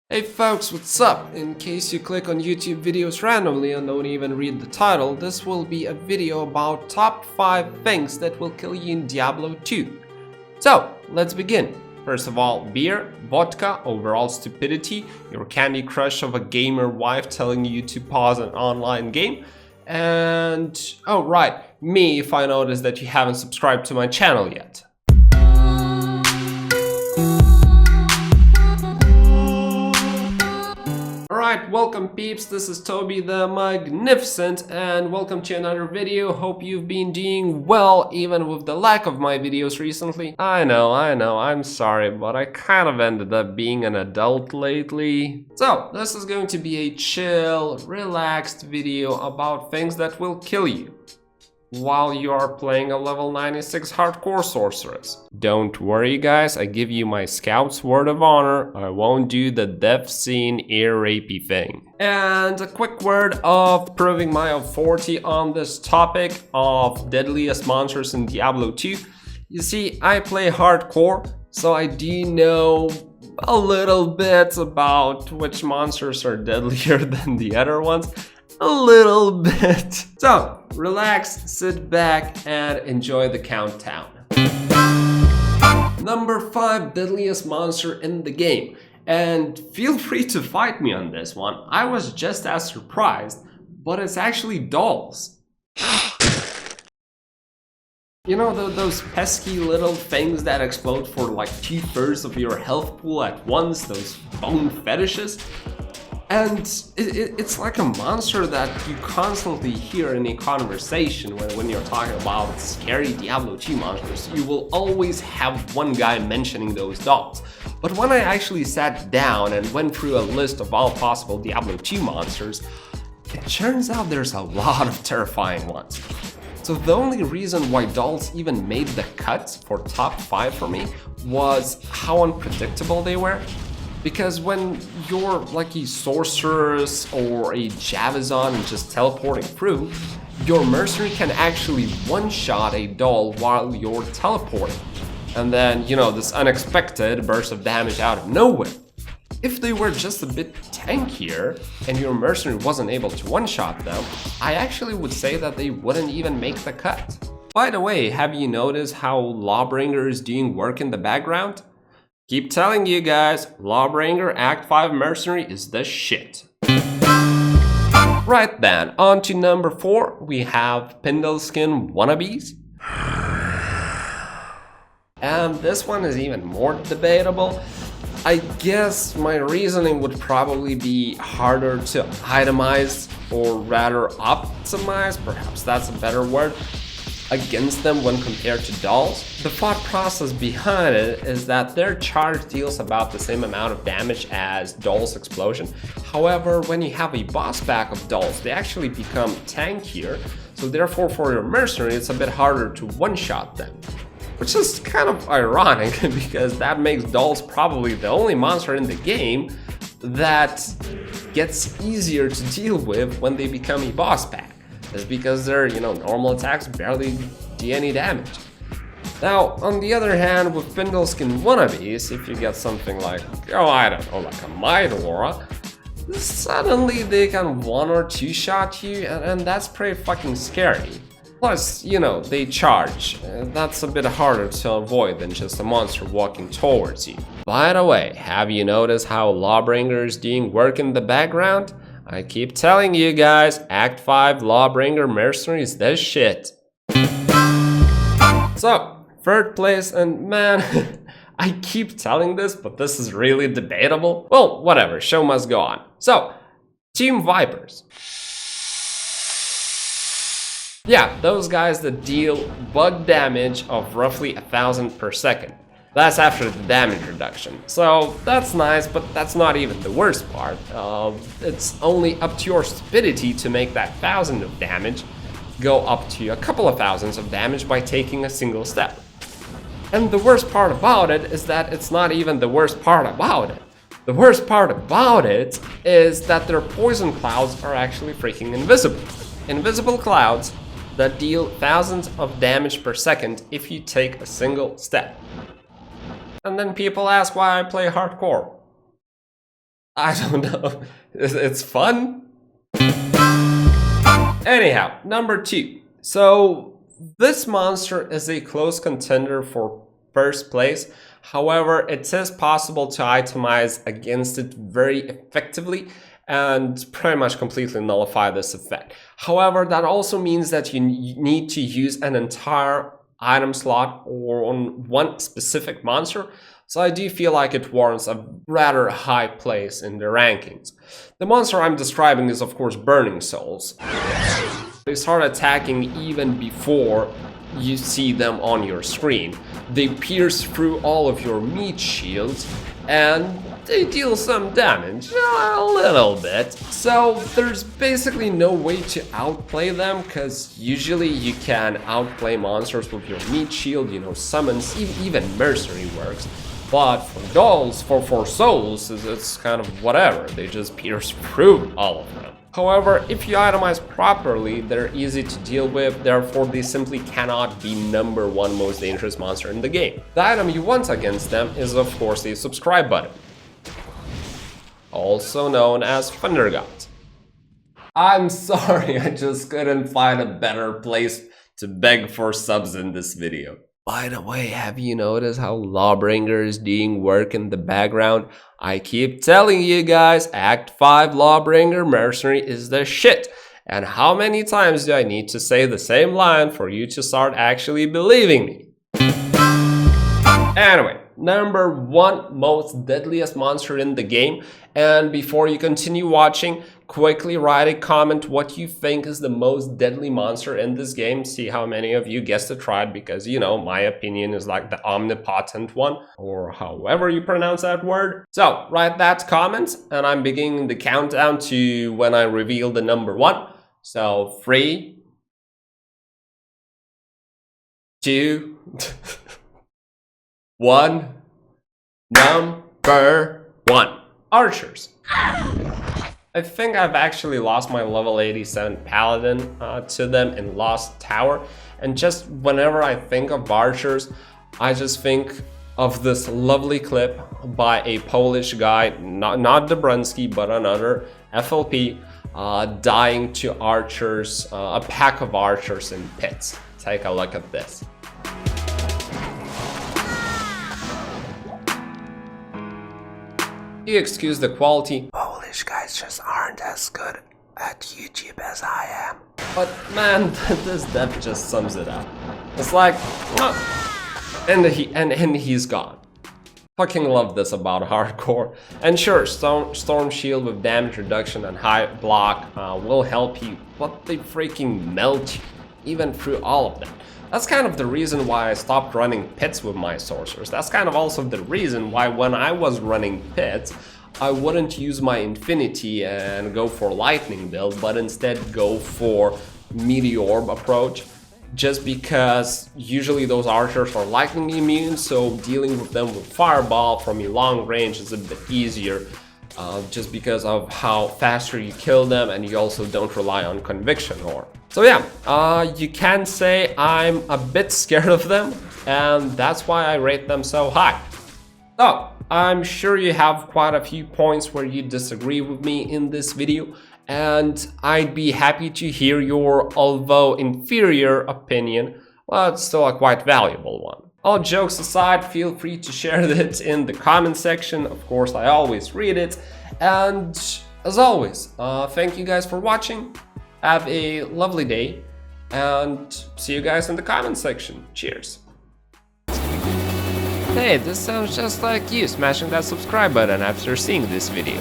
Hey folks, what's up? In case you click on YouTube videos randomly and don't even read the title, this will be a video about top 5 things that will kill you in Diablo 2. So, let's begin. First of all, beer, vodka, overall stupidity, your Candy Crush of a gamer wife telling you to pause an online game, and, oh right, me if I notice that you haven't subscribed to my channel yet. Alright, welcome peeps, this is Toby the Magnificent and welcome to another video. Hope you've been doing well even with the lack of my videos recently. I know, I'm sorry, but I kind of ended up being an adult lately. So, this is going to be a chill, relaxed video about things that will kill you while you are playing a level 96 hardcore sorceress. Don't worry guys, I give you my scout's word of honor, I won't do the death scene ear rapey thing. And a quick word of proving my authority on this topic of deadliest monsters in Diablo 2. You see, I play hardcore, so I do know a little bit about which monsters are deadlier than the other ones. A little bit. So, relax, sit back, and enjoy the countdown. Number 5 deadliest monster in the game. And feel free to fight me on this one. I was just as surprised, but it's actually dolls. You know those pesky little things that explode for like 2/3 of your health pool at once, those bone fetishes? And it's like a monster that you constantly hear in a conversation when you're talking about scary Diablo 2 monsters. You will always have one guy mentioning those dolls. But when I actually sat down and went through a list of all possible Diablo 2 monsters, it turns out there's a lot of terrifying ones. So the only reason why dolls even made the cut for top 5 for me was how unpredictable they were. Because when you're like a sorceress or a Javazon and just teleporting through, your mercenary can actually one-shot a doll while you're teleporting. And then, you know, this unexpected burst of damage out of nowhere. If they were just a bit tankier and your mercenary wasn't able to one-shot them, I actually would say that they wouldn't even make the cut. By the way, have you noticed how Lawbringer is doing work in the background? Keep telling you guys, Lawbringer Act 5 Mercenary is the shit. Right then, on to number 4, we have Pindos skin wannabes. And this one is even more debatable. I guess my reasoning would probably be harder to itemize, or rather optimize, perhaps that's a better word, against them when compared to dolls. The thought process behind it is that their charge deals about the same amount of damage as dolls' explosion. However, when you have a boss pack of dolls, they actually become tankier, so therefore for your mercenary it's a bit harder to one-shot them. Which is kind of ironic because that makes dolls probably the only monster in the game that gets easier to deal with when they become a boss pack. Is because their, normal attacks barely do any damage. Now, on the other hand, with Pindos skin wannabes, if you get something like, I don't know, like a Might Aura, suddenly they can 1 or 2 shot you, and that's pretty fucking scary. Plus, they charge. That's a bit harder to avoid than just a monster walking towards you. By the way, have you noticed how Lawbringer is doing work in the background? I keep telling you guys, Act 5 Lawbringer Mercenary is the shit. So, 3rd place, and man, I keep telling this, but this is really debatable. Well, whatever, show must go on. So, Team Vipers. Yeah, those guys that deal bug damage of roughly 1,000 per second. That's after the damage reduction. So that's nice, but that's not even the worst part. It's only up to your stupidity to make that 1,000 of damage go up to a couple of thousands of damage by taking a single step. And the worst part about it is that it's not even the worst part about it. The worst part about it is that their poison clouds are actually freaking invisible. Invisible clouds that deal thousands of damage per second if you take a single step. And then people ask why I play hardcore. I don't know. It's fun. Anyhow, number 2. So this monster is a close contender for first place. However, it is possible to itemize against it very effectively and pretty much completely nullify this effect. However, that also means that you need to use an entire item slot or on one specific monster. So I do feel like it warrants a rather high place in the rankings. The monster I'm describing is of course Burning Souls. They start attacking even before you see them on your screen. They pierce through all of your meat shields and they deal some damage, a little bit. So there's basically no way to outplay them, because usually you can outplay monsters with your meat shield, summons, even mercenary works. But for dolls, for souls, it's kind of whatever, they just pierce through all of them. However, if you itemize properly, they're easy to deal with, therefore they simply cannot be number 1 most dangerous monster in the game. The item you want against them is of course a subscribe button, also known as Thunder God. I'm sorry, I just couldn't find a better place to beg for subs in this video. By the way, have you noticed how Lawbringer is doing work in the background? I keep telling you guys, Act 5 Lawbringer Mercenary is the shit. And how many times do I need to say the same line for you to start actually believing me? Anyway, number 1 most deadliest monster in the game. And before you continue watching, quickly write a comment what you think is the most deadly monster in this game. See how many of you guessed it right, because my opinion is like the omnipotent one, or however you pronounce that word. So write that comment and I'm beginning the countdown to when I reveal the number 1. So 3, 2, 1. Number 1. Archers. I think I've actually lost my level 87 paladin to them in Lost Tower, and just whenever I think of archers, I just think of this lovely clip by a Polish guy, not Dobrunsky, but another FLP, dying to archers, a pack of archers in pits. Take a look at this. You excuse the quality. Polish guys just aren't as good at YouTube as I am. But man, this dev just sums it up. It's like, and he's gone. Fucking love this about hardcore. And sure, Storm Shield with damage reduction and high block will help you, but they freaking melt you, even through all of that. That's kind of the reason why I stopped running pits with my sorcerers. That's kind of also the reason why when I was running pits, I wouldn't use my infinity and go for lightning build, but instead go for meteor approach, just because usually those archers are lightning immune, so dealing with them with fireball from a long range is a bit easier, just because of how faster you kill them, and you also don't rely on conviction ore. So yeah, you can say I'm a bit scared of them, and that's why I rate them so high. So, I'm sure you have quite a few points where you disagree with me in this video, and I'd be happy to hear your, although inferior, opinion, but still a quite valuable one. All jokes aside, feel free to share it in the comment section. Of course, I always read it, and as always, thank you guys for watching. Have a lovely day, and see you guys in the comment section. Cheers. Hey, this sounds just like you smashing that subscribe button after seeing this video.